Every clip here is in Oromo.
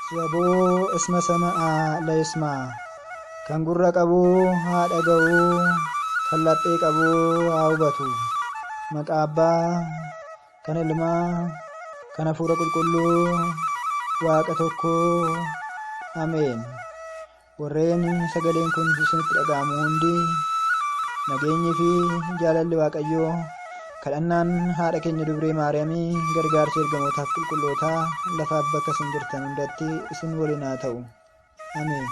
Saboo isma sama'a la ismaa. Kan gurra qabu haa dhaga'u, kan laphee qabu haa hubatu. Maqaa Abbaa, kan Ilmaa, kan Hafuura Qulqulluu, Waaqa tokkoo. Ameen. Warreen sagaleen kun isinitti dhaga'amu hundi nageenyii fi jaalalli Waaqayyoo, kadhannaan haadha keenya Dubree Maariyaamii, gargaarsa ergamootaaf qulqullootaa lafaaf bakka isin jirtan hundatti isin waliin haa ta'u. Ameen.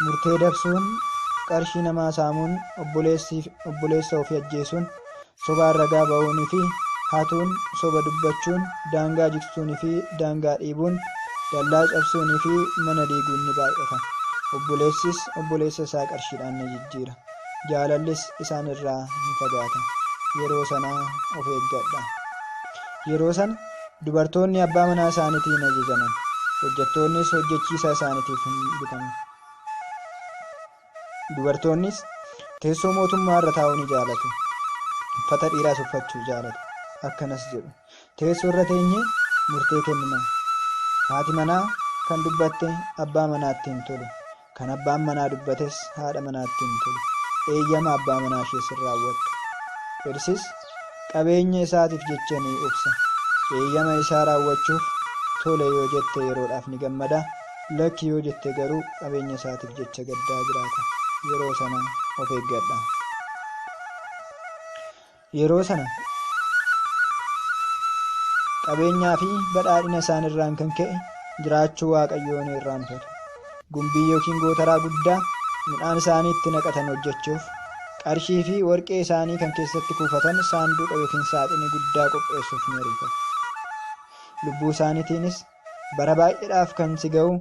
Murtee dabsuun, qarshii namaa saamuun, obboleessa ofii ajjeesuun, sobaan ragaa ba'uunii fi hatuun, soba dubbachuun, daangaa jigsuunii fi daangaa dhiibuun, dallaa cabsuunii fi mana diiguun ni baay'ata. Obboleessis obboleessa isaa qarshiidhaan ni jijjiira. Jaalallis isaan irraa ni fagaata. Yeroo sanaa of eeggadha. Yeroo sana dubartoonni abbaa manaa isaaniitiin ajajaman, hojjettoonnis hojjechiisaa isaaniitiif hin bitaman. Dubartoonnis teessoo mootummaa irra taa'uu ni jaalatu. Uffata dhiiraas uffachuu jaalatu. Akkanas jedhu: teessoo irra teenyee murtee kennina. Haati manaa kan dubbatte abbaa manaatti hin tolu. Kan abbaan manaa dubbates haadha manaatti hin tolu. Eeyyama abbaa manaa ishees hin raawwattu. Dhirsis qabeenya isaatiif jecha ni obsa. Eeyyama isaa raawwachuuf tole yoo jette yeroodhaaf ni gammada. Lakki yoo jette garuu qabeenya isaatiif jecha gaddaa jiraata. Yeroo sana of eeggadha. Yeroo sana qabeenyaa fi badhaadhina isaan irraan kan ka'e jiraachuu Waaqayyoo ni irraanfatu. Gumbii yookiin gootaraa guddaa midhaan isaanii itti naqatan hojjechuuf, qarshii fi warqee isaanii kan keessatti kuufatan saanduqa yookiin saaxinii guddaa qopheessuuf ni ariifatu. Lubbuu isaaniitiinis bara baay'eedhaaf kan si ga'u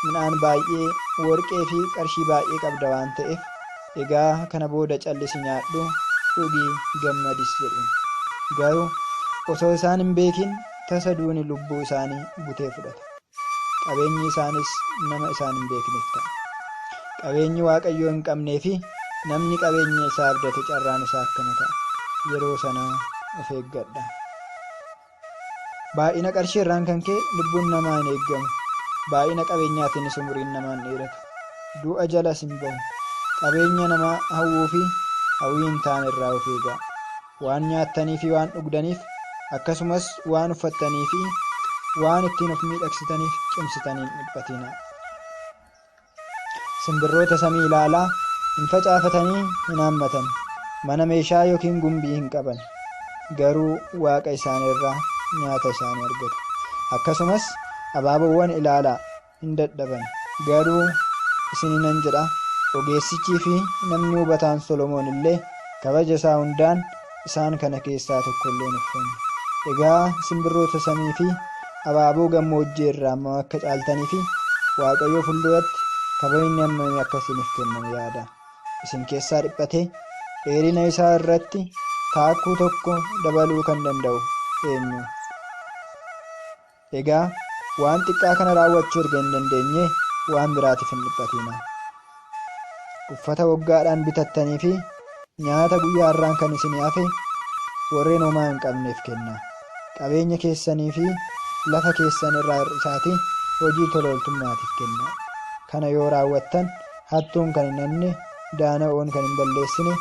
midhaan baay'ee, warqee fi qarshii baay'ee qabda waan ta'eef, egaa kana booda callisi nyaadhu, dhugii, gammadis jedhuun. Garuu osoo isaan hin beekin tasa duuni lubbuu isaanii butee fudhata. Qabeenyi isaanis nama isaan hin beekneef ta'a. Qabeenyi Waaqayyoo hin qabnee fi namni qabeenya isaa abdate carraan isaa akkana ta'a. Yeroo sanaa of eeggadha. Baay'ina qarshii irraan kan ka'e lubbuun namaa hin eeggamu. Baay'ina qabeenyaatiinis umuriin namaa hin dheeratu. Du'a jalas hin bahu. Qabeenya namaa hawwuu fi hawwii hin taane irraa of eegaa. Waan nyaattanii fi waan dhugdaniif, akkasumas waan uffattanii fi waan ittiin of miidhagsitaniif cimsitanii hin dhiphatinaa. Simbirroota samii ilaalaa, hin facaafatanii hin haammatan, mana meeshaa yookiin gumbii hin qaban, garuu Waaqa isaanii irraa nyaata isaanii argatu. Akkasumas abaaboowwan ilaalaa, hin dadhaban, garuu isiniinan jedha, ogeessichii fi namni hubataan Solomoon illee kabaja isaa hundaan isaan kana keessaa tokko illee hin uffanne. Egaa simbirroota samii fi abaaboo gammoojjii irraa amma akka caaltanii fi Waaqayyoo fuulduratti kabajni hammamii akka isiniif kennamu yaada. Isin keessaa dhiphatee dheerina isaa irratti taakkuu tokko dabaluu kan danda'u eenyu? Egaa waan xiqqaa kana raawwachuu erga hin dandeenye waan biraatiif hin dhiphatina. Uffata waggaadhaan bitattanii fi nyaata guyyaa irraan kan isin hafe warreen homaa hin qabneef kenna. Qabeenya keessanii fi lafa keessan irraa hir'isaatii hojii tolooltummaatiif kenna. Kana yoo raawwattan hattuun kan hin hanne, daana'oon kan hin balleessine,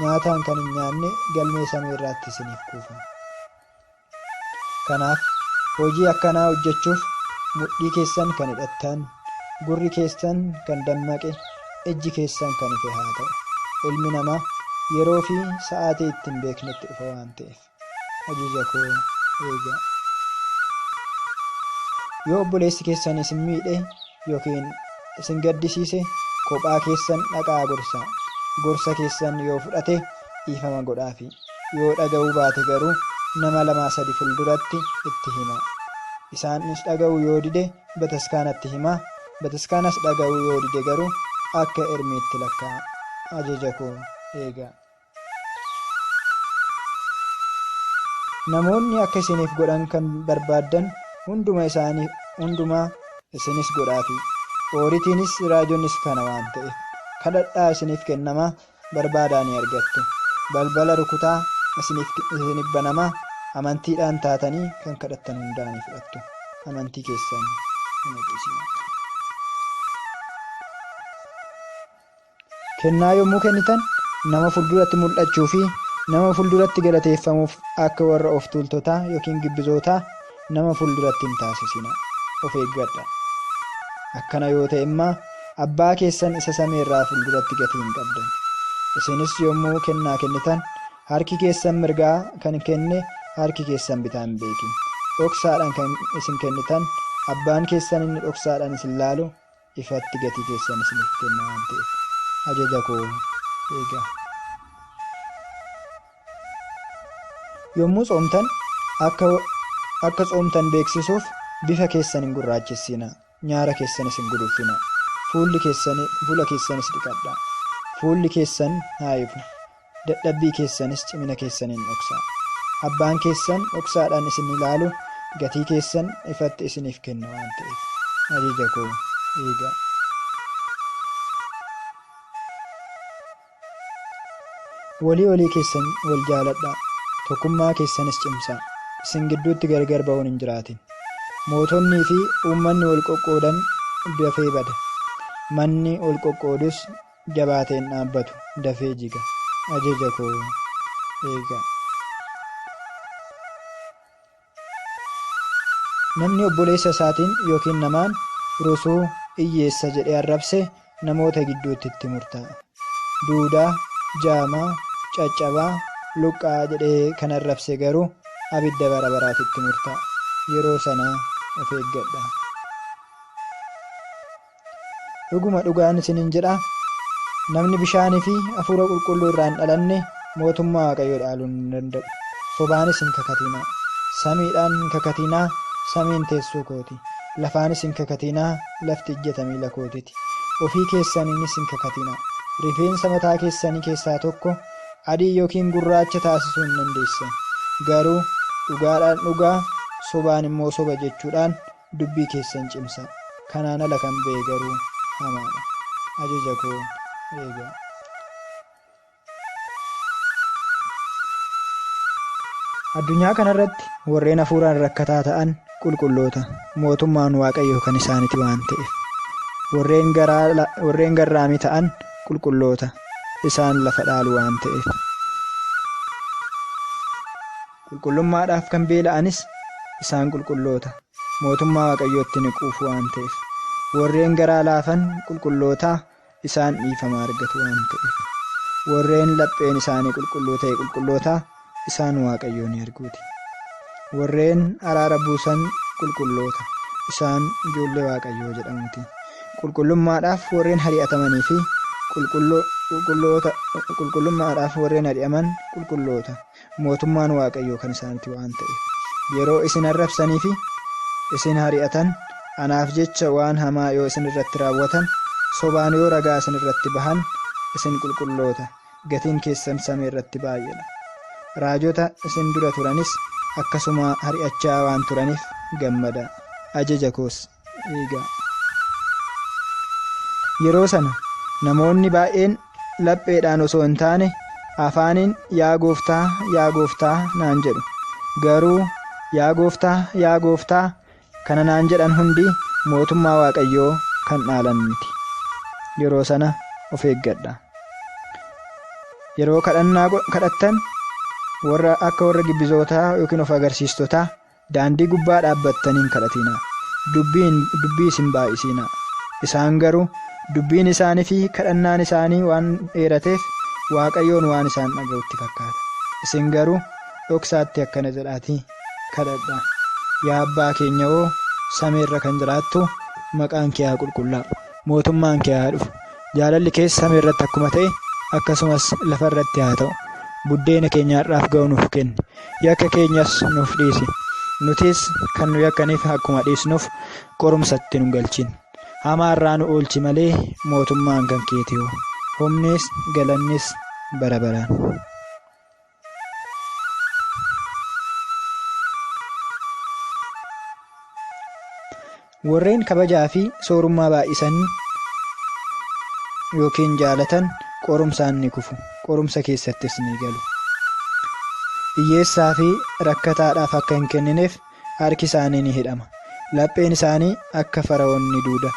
nyaataan kan hin nyaanne galmee samii irraatti isiniif kuufama. Kanaaf hojii akkanaa hojjechuuf mudhii keessan kan hidhattan, gurri keessan kan dammaqe, ijji keessan kan ife haa ta'u. Ilmi namaa yeroo fi sa'aatii ittiin beeknetti dhufa waan ta'eef ajaja koo eegaa. Yoo obboleessi keessan isin miidhe yookiin isin gaddisiise kophaa keessan dhaqaa gorsaa. Gorsa keessan yoo fudhate dhiifama godhaafi. Yoo dhaga'uu baate garuu nama 2-3 fuulduratti itti hima. Isaanis dhaga'uu yoo dide bataskaanatti hima. Bataskaanas dhaga'uu yoo dide garuu akka ermiitti lakkaa'a. Ajaja koo eegaa. Namoonni akka isiniif godhan kan barbaaddan hundumaa isinis godhaafi. Ooritiinis raajonnis kana waan ta'eef kadhadhaa isiniif kennamaa, barbaadaa ni argattu. Balbala rukutaa isiniif banamaa, amantiidhaan taatanii kan kadhattan hundaa ni fudhattu. amantii keessan hin hir'isinaa. Kennaa yommuu kennitan nama fuulduratti mul'achuu fi nama fuulduratti galateeffamuuf akka warra of tuultotaa yookiin gibbizootaa nama fuulduratti hin taasisinaa. Of eeggadha. Akkana yoo ta'e immoo abbaa keessan isa sameerraa fuulduratti gatii hin qabdan. Isinis yommuu kennaa kennitan harki keessan mirgaa kan kenne harki keessan bitaa hin beekin. Dhoksaadhaan kan isin kennitan abbaan keessan inni dhoksaadhaan isin laalu ifatti gatii keessan isiniif kenna waan ta'eef ajaja koo eegaa. Yommuu xoomtan akka xoomtan beeksisuuf bifa keessan hin gurraachessinaa. Nyaara keessanis hin gudunfinaa. Fuula keessanis dhiqadhaa. Fuulli keessan haa ifu. Dadhabbii keessanis cimina keessan hin dhoksaa. Abbaan keessan dhoksaadhaan isin ilaalu gatii keessan ifatti isiniif kenna waan ta'eef ajaja koo eegaa. Walii keessan wal jaaladhaa. Tokkummaa keessanis cimsaa. Isin gidduutti gargar ba'uun hin jiraatin. Mootonnii fi uummanni wal qoqqoodan dafee bada. Manni wal qoqqoodus jabaateen dhaabbatu dafee jiga. Ajaja koo eegaa. Namni obboleessa isaatiin yookiin namaan rusuu hiyyeessa jedhee arrabse namoota gidduutti itti murtaa'a. Duudaa, jaamaa, caccabaa, luqqaa jedhee kan arrabse garuu abidda bara baraatitti murtaa'a. Yeroo sanaa of eeggadha. Dhuguma dhugaan isiniin jedha. Namni bishaanii fi hafuura qulqulluu irraa hin dhalanne mootummaa Waaqayyoo dhaaluu hin danda'u. Sobaanis hin kakatinaa. Samiidhaan hin kakatinaa. Samiin teessoo kooti. Lafaanis hin kakatinaa. Lafti ijjata miila kootiiti. Ofii keessaniinis hin kakatinaa. Rifeensa mataa keessanii keessaa tokko adii yookiin gurraacha taasisuu hin dandeessan. Garuu dhugaadhaan dhugaa, sobaan immoo soba jechuudhaan dubbii keessan cimsaa. Kanaan ala kan ba'e garuu hamaadha. Ajaja koo eegaa. Addunyaa kanarratti warreen hafuuraan rakkataa ta'an qulqulloota. Mootummaan Waaqayyoo kan isaaniiti waan ta'eef. Warreen garraamii ta'an qulqulloota. Isaan lafa dhaalu waan ta'eef. Qulqullummaadhaaf kan beela'anis isaan qulqulloota. Mootummaa Waaqayyootti ni quufu waan ta'eef. Warreen garaa laafan qulqullootaa isaan dhiifama argatu waan ta'eef. Warreen lapheen isaanii qulqulluu ta'e qulqullootaa isaan Waaqayyoo ni arguuti. Warreen araara buusan qulqulloota. Isaan ijoollee Waaqayyoo jedhamuuti. Qulqullummaadhaaf warreen ari'atamanii fi qulqullummaadhaaf warreen ari'aman qulqulloota. Mootummaan Waaqayyoo kan isaaniiti waan ta'eef. Yeroo isin arrabsanii fi isin ari'atan anaaf jecha waan hamaa yoo isin irratti raawwatan, sobaan yoo ragaa isin irratti bahan isin qulqulloota. Gatiin keessan samii irratti baay'eedha. Raajota isin dura turanis akkasuma ari'achaa waan turaniif gammada. Ajaja koos eegaa. Yeroo sana namoonni baay'een lapheedhaan osoo hin taane afaaniin yaa gooftaa naan jedhu. Garuu yaa gooftaa kana naan jedhan hundi mootummaa Waaqayyoo kan dhaalan miti. Yeroo sana of eeggadha. Yeroo kadhannaa kadhattan akka warra gibbizootaa yookiin of agarsiistotaa daandii gubbaa dhaabbattaniin kadhatinaa. Dubbii isin baay'isinaa. Isaan garuu dubbiin isaanii fi kadhannaan isaanii waan dheerateef Waaqayyoon waan isaan dhaga'utti fakkaata. Isin garuu dhoksaatti akkana jedhaatii kadhadhaa. Yaa abbaa keenya hoo samiirra kan jiraattu maqaan kee haa qulqullaa'u. Mootummaan kee haa dhufu. Jaalalli kees samiirratti akkuma ta'e akkasumas lafarratti haa ta'u. Buddeena keenya har'aaf ga'u nuuf kenni. Yakka keenyas nuuf dhiisi. Nutis kan nu yakkaniif akkuma dhiisnuuf qorumsatti nu galchin. Hamaa irraa nu oolchi malee mootummaan kan keeti hoo. Humnis galannis bara baraan. Warreen kabajaa fi soorummaa baay'isan yookiin jaalatan qorumsaan ni kufu. Qorumsa keessattis ni galu. Hiyyeessaa fi rakkataadhaaf akka hin kennineef harki isaanii ni hidhama. lapheen isaanii akka fara'oon ni duuda.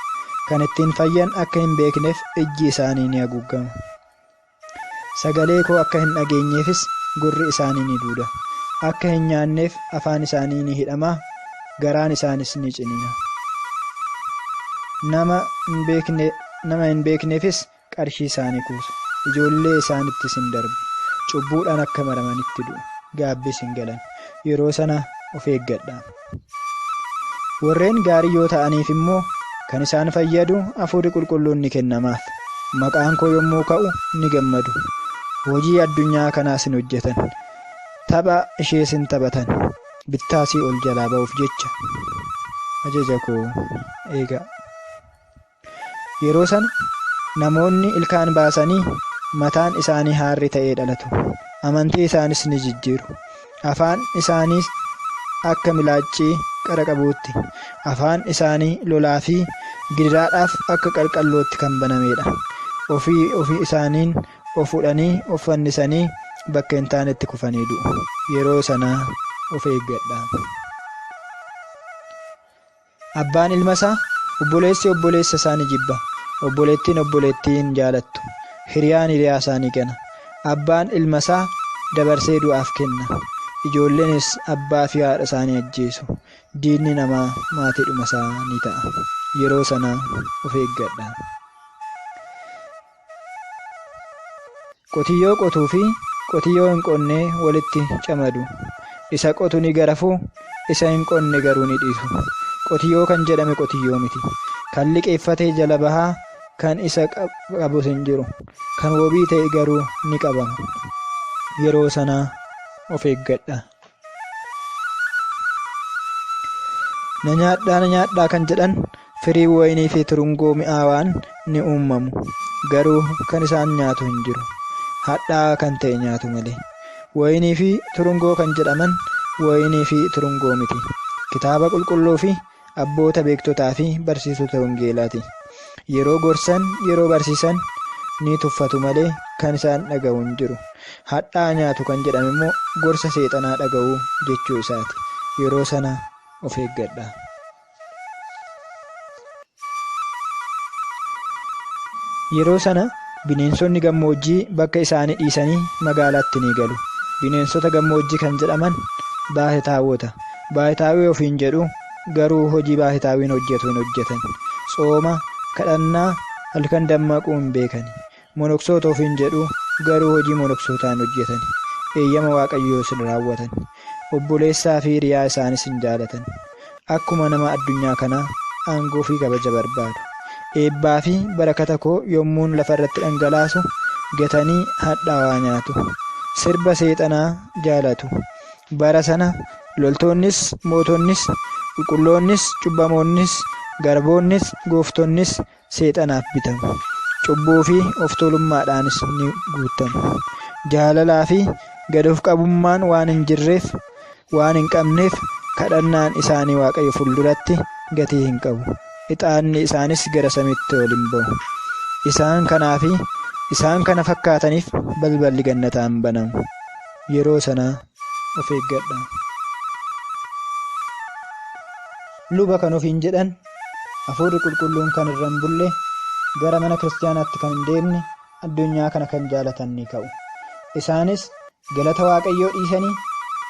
Kan ittiin fayyan akka hin beekneef ijji isaanii ni haguugama. Sagalee koo akka hin dhageenyeefis gurri isaanii ni duuda. Akka hin nyaanneef afaan isaanii ni hidhama, garaan isaanis ni ciniina. Nama hin beekneefis qarshii isaanii kuusu. Ijoollee isaanittis hin darbu. Cubbuudhaan akka maramanitti du'u. Gaabbis hin galan. Yeroo sana of eeggadhaa. Warreen gaarii yoo ta'aniif immoo kan isaan fayyadu Hafuurri Qulqulluun ni kennamaaf. Maqaan koo yommuu ka'u ni gammadu. Hojii addunyaa kanaas hin hojjetan. Tapha ishees hin taphatan. Bittaasii ol jalaa ba'uuf jecha. Ajaja koo eegaa. Yeroo sana namoonni ilkaan baasanii mataan isaanii haarri ta'ee dhalatu. Amantii isaanis ni jijjiiru. Afaan isaaniis akka milaaccii qara qabuutti. Afaan isaanii lolaa fi gidiraadhaaf akka qalqallootti kan banameedha. Ofii isaaniin of fudhanii of fannisanii bakka hin taanetti kufanii du'u. Yeroo sanaa of eeggadhaa. Abbaan ilma isaa, obboleessi obboleessa isaa ni jibba. Obboleettiin obboleettii hin jaalattu. Hiriyaan hiriyaa isaa ni gana. Abbaan ilma isaa dabarsee du'aaf kenna. Ijoolleenis abbaa fi haadha isaanii ajjeesu. Diinni namaa maatiidhuma isaa ni ta'a. Yeroo sanaa of eeggadhaa. Qotiyyoo qotuu fi qotiyyoo hin qonnee walitti camadu. Isa qotu ni garafu, isa hin qonne garuu ni dhiisu. Qotiyyoo kan jedhame qotiyyoo miti. Kan liqeeffatee jala bahaa kan isa qabus hin jiru. Kan wabii ta'e garuu ni qabama. Yeroo sanaa of eeggadhaa. Na nyaadhaa kan jedhan firii wayinii fi turungoo mi'aawaan ni uumamu. Garuu kan isaan nyaatu hin jiru. Hadhaa kan ta'e nyaatu malee. Wayinii fi turungoo kan jedhaman wayinii fi turungoo miti. Kitaaba qulqulluu fi abboota beektotaa fi barsiisota wangeelaati. Yeroo gorsan, yeroo barsiisan ni tuffatu malee kan isaan dhaga'u hin jiru. Hadhaa nyaatu kan jedhame immoo gorsa seexanaa dhaga'uu jechuu isaati. Yeroo sana of eeggadhaa. Yeroo sana bineensonni gammoojjii bakka isaanii dhiisanii magaalaatti ni galu. Bineensota gammoojjii kan jedhaman baahitaawwota. Baahitaawwii ofiin jedhu garuu hojii baahitaawiin hojjetu hin hojjetan. Tsooma, kadhannaa, halkan dammaquu hin beekani. Monoksoota ofiin jedhu garuu hojii monoksootaa hin hojjetan. Eeyyama Waaqayyoos hin raawwatan. Obboleessaa fi hiriyaa isaanis hin jaalatan. Akkuma nama addunyaa kanaa aangoo fi kabaja barbaadu. Eebbaa fi barakata koo yommuun lafarratti dhangalaasu gatanii hadhaawaa nyaatu. Sirba seexanaa jaalatu. Bara sana loltoonnis, mootonnis, qulqulloonnis, cubbamoonnis, garboonnis, gooftonnis seexanaaf bitamu. Cubbuu fi of tolummaadhaanis ni guutamu. Jaalalaa fi gad of qabummaan waan hin jirreef, waan hin qabneef kadhannaan isaanii Waaqayyo fuulduratti gatii hin qabu. Ixaanni isaanis gara samiitti ol hin ba'u. Isaan kana fakkaataniif balballi gannataan banamu. Yeroo sanaa of eeggadhaa. Luba kan ofiin jedhan Hafuurri Qulqulluun kan irra hin bulle, gara mana kiristaanaatti kan hin deemne, addunyaa kana kan jaalatan ni ka'u. Isaanis galata Waaqayyoo dhiisanii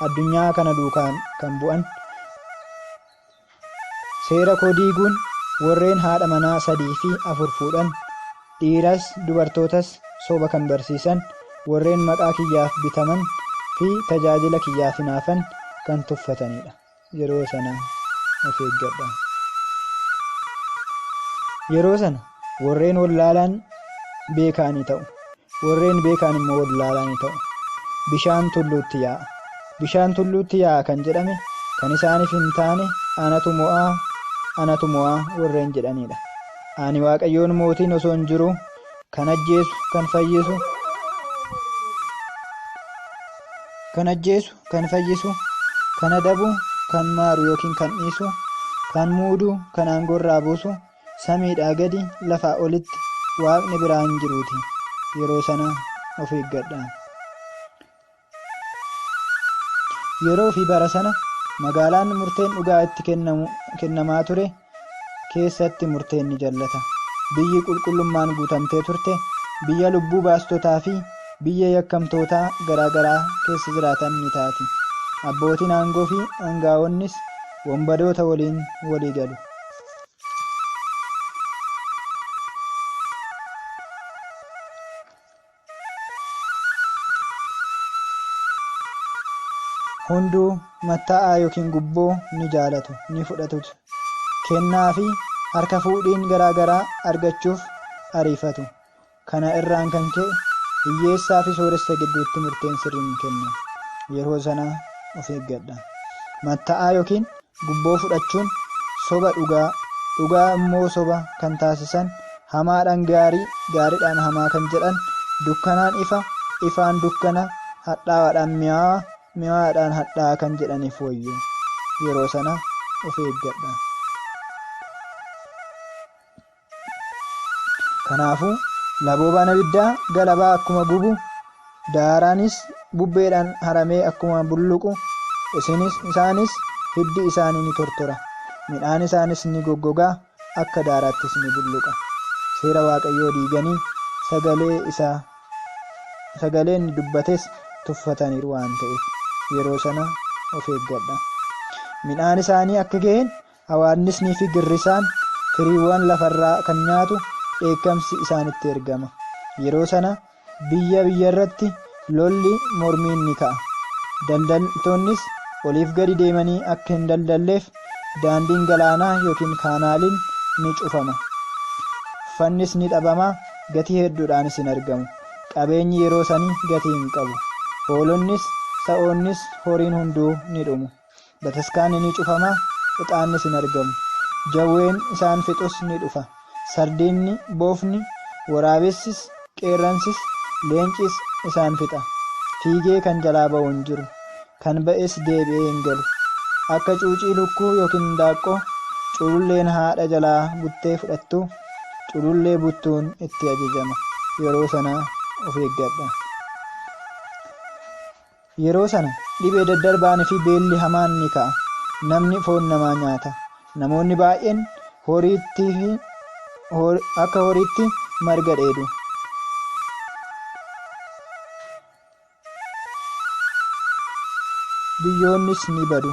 addunyaa kana duukaan kan bu'an. Seera koo diiguun warreen haadha manaa 3 fi 4 fuudhan, dhiiras dubartootas soba kan barsiisan, warreen maqaa kiyyaaf bitaman fi tajaajila kiyyaaf hinaafan kan tuffatanidha. Yeroo sana of eeggadhaa. Yeroo sana warreen wallaalaan beekaanii ta'u. Warreen beekaan immoo wallaalaanii ta'u. Bishaan tulluutti yaa'a. Bishaan tulluutti yaa'a kan jedhame kan isaaniif hin taane anatu mo'aa warreen jedhanidha. Ani Waaqayyoon mootiin osoo hin jiru kan ajjeesu, kan fayyisu, kan adabu, kan maaru yookiin kan dhiisu, kan muudu, kan aangoorraa buusu, samiidhaa gadi lafaa olitti Waaqni biraa hin jiruuti. Yeroo sana of eeggadhaa. Yeroo fi bara sana Magaalaan murteen dhugaa itti kennamaa ture keessatti murteen ni jallata. Biyyi qulqullummaan guutamtee turte biyya lubbuu baastotaa fi biyya yakkamtootaa garaagaraa keessa jiraatan ni taati. Abbootiin aangoo fi aangaa'onnis wombadoota waliin walii galu. Hunduu matta'aa yookiin gubboo ni jaalatu ni fudhatutu. Kennaa fi harka fuudhiin garaagaraa argachuuf ariifatu. Kana irraan kan ka'e hiyyeessaa fi sooressa gidduutti murteen sirriin hin kennamu. Yeroo sana of eeggadha. Matta'aa yookiin gubboo fudhachuun soba dhugaa immoo soba kan taasisan, hamaadhaan gaarii, gaariidhaan hamaa kan jedhan, dukkanaan ifa, ifaan dukkana, hadhaa'aadhaan mi'aawaa, mi'aawaadhaan hadhaa'aa kan jedhaniif wayyu. Yeroo sana of eeggadha. Kanaafuu laboobaan abiddaa galabaa akkuma gubu, daaraanis bubbeedhaan haramee akkuma bulluqu, isaanis hiddi isaanii ni tortora, midhaan isaanis ni goggogaa, akka daaraattis ni bulluqa. Seera Waaqayyoo diiganii sagalee inni dubbates tuffataniiru waan ta'eef yeroo sana of eeggadha. Midhaan isaanii akka ga'een hawaannisnii fi girrisaan firiiwwan lafarraa kan nyaatu dheekkamsi isaanitti ergama. Yeroo sana biyya irratti lolli mormiin ni ka'a. Daldaltoonnis oliif gadi deemanii akka hin daldalleef daandiin galaanaa yookiin kaanaaliin ni cufama. Uffannis ni dhabama, gatii hedduudhaanis hin argamu. Qabeenyi yeroo sanii gatii hin qabu. Hoolonnis, sa'oonnis, horiin hunduu ni dhumu. Bataskaanni ni cufama, ixaannis hin argamu. Jawween isaan fixus ni dhufa. Sardiinni, boofni, waraabessis, qeerransis, leencis isaan fixa. Fiigee kan jalaa ba'u hin jiru. Kan ba'es deebi'ee hin galu. Akka cuucii lukkuu yookiin indaaqqoo cululleen haadha jalaa buttee fudhattu, culullee buttuun itti ajajama. Yeroo sana of eeggadha. Yeroo sana dhibee daddarbaanii fi beelli hamaan ni ka'a. Namni foon namaa nyaata. Namoonni baay'een akka horiitti marga dheedu. Biyyoonnis ni badu.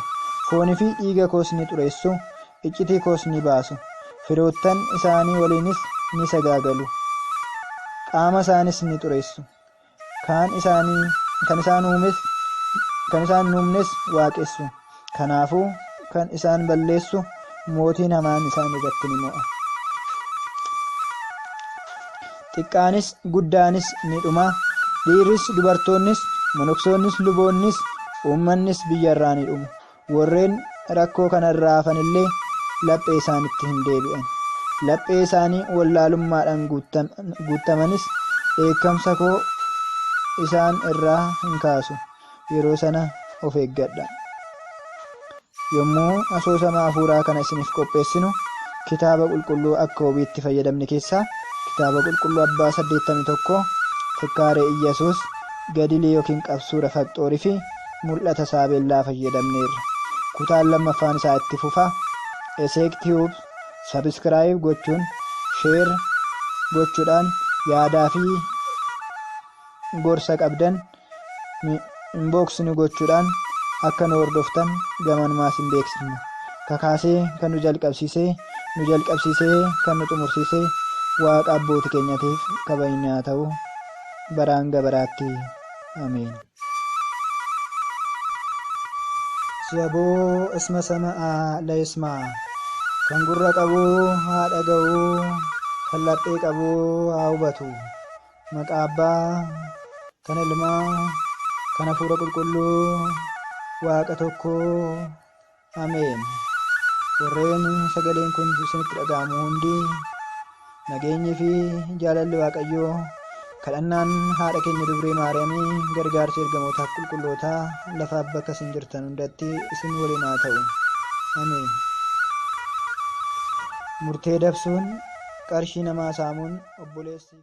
Foonii fi dhiiga koos ni xureessu. Iccitii koos ni baasu. Firoottan isaanii waliinis ni sagaagalu. Qaama isaanis ni xureessu. Kan isaan uumnes waaqessu. Kanaafuu kan isaan balleessu mootiin hamaan isaan irratti ni mo'a. Xiqqaanis guddaanis ni dhuma. Dhiirris dubartoonnis, monoksoonnis, luboonnis, uummannis biyyarraa ni dhumu. Warreen rakkoo kanarraa hafan illee laphee isaanitti hin deebi'an. Laphee isaanii wallaalummaadhaan guutamanis dheekkamsa koo isaan irraa hin kaasu. Yeroo sana of eeggadha. Yommuu asoosama hafuuraa kana isiniif qopheessinu kitaaba qulqulluu akka wabiitti fayyadamne keessaa kitaaba qulqulluu Abbaa 81, Fikkaaree Iyyesuus, Gadilee yookiin Qabsuura Faxxoorii fi Mul'ata Saabeellaa fayyadamneerra. Kutaan lammaffaan isaa itti fufa. Eseektiiyuub sabiskiraayib gochuun, sheer gochuudhaan, yaadaa fi gorsa qabdan inboksni gochuudhaan akka nu hordoftan gamanumaas hin beeksifna. Kakaasee kan nu jalqabsiisee kan nu xumursiisee Waaqa abbootii keenyatiif kabajni haa ta'u baraan hanga baraatti. Ameen. Zaboo isma sama'aa la yismaa. Kan gurra qabu haa dhaga'u, kan laphee qabu haa hubatu. Maqaa Abbaa, kan Ilmaa, kan Hafuura Qulqulluu, Waaqa tokkoo. Ameen. Warreen sagaleen kun isinitti dhaga'amu hundi nageenyi fi jaalalli Waaqayyoo, kadhannaan haadha keenya Dubree Maariyaamii, gargaarsa ergamootaaf qulqullootaa lafaaf bakka isin jirtan hundatti isin waliin haa ta'u. Ameen. Murtee dabsuun, qarshii namaa saamuun obboleessi